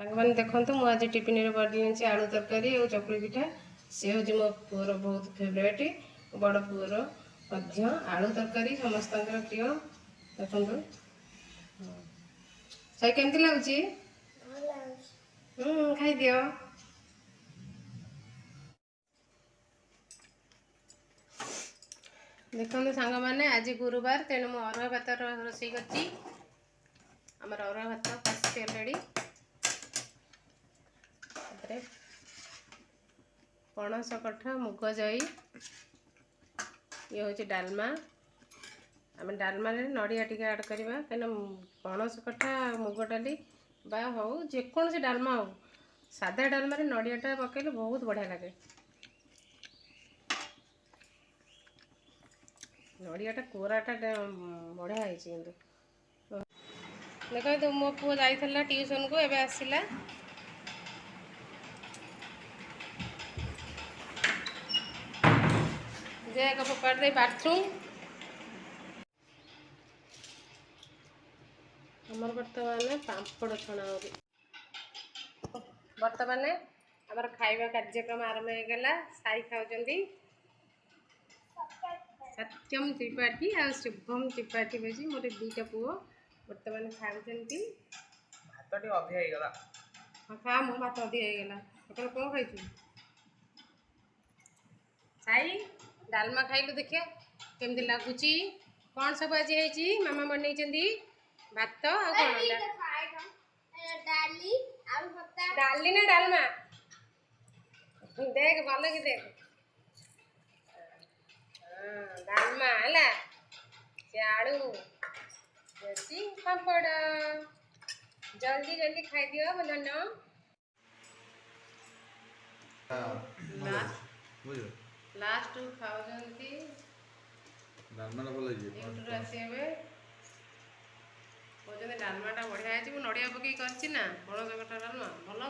मैंने देखो मुझे आज टिफिन रे बड़ी आलू तरकारी और चकुली पिठा सी हूँ मो पुअर बहुत फेवरेट बड़ पुअर आलू तरकारी समस्त प्रिय देखो सही केमती लगुच खाई दियो देखो सांग मैंने आज गुरुवार तेणु मु अरुआ भात रोषे कर अरुआ भात पसी अलरेडी पणस कठा मुग जाई ये हूँ डालमा आम डालमा नड़िया टी आड करवा कहीं पणस कठा मुग डाली बा हो जेकोसी डालमा हो सादा डालमा नड़ियाटा पकड़े बहुत बढ़िया लगे नड़ियाटा कोराटा बढ़िया है देख तो मो पुओ जाइला ट्यूशन को एबे आसिला जे फोपाड़ दे बाथरूम आमर बर्तमान पापड़ छणा हो बर्तमान आमर खाइबा कार्यक्रम आरंभ हो गला साई खाउचंदी सत्यम त्रिपाठी आ शुभम त्रिपाठी बजी मोर दुईटा पुओ बर्तमान खाउचंदी भात टी अधिक हो गला हां खा मो भात अधिक हो गला सकाळ कोन खाइछु साई डालमा खाइलु देखिया केमती लागुची कौन सब आज है मामा बनई भात डाली ना डालमा देख भल कि देख डालमा है से आलू देसी पापड़ जल्दी जल्दी खाई दियो बंधन लास्ट खाऊंती डालमा भल आसवे कहते डालमाटा बढ़िया है नड़िया पकई कर पणस कटा डालमा भल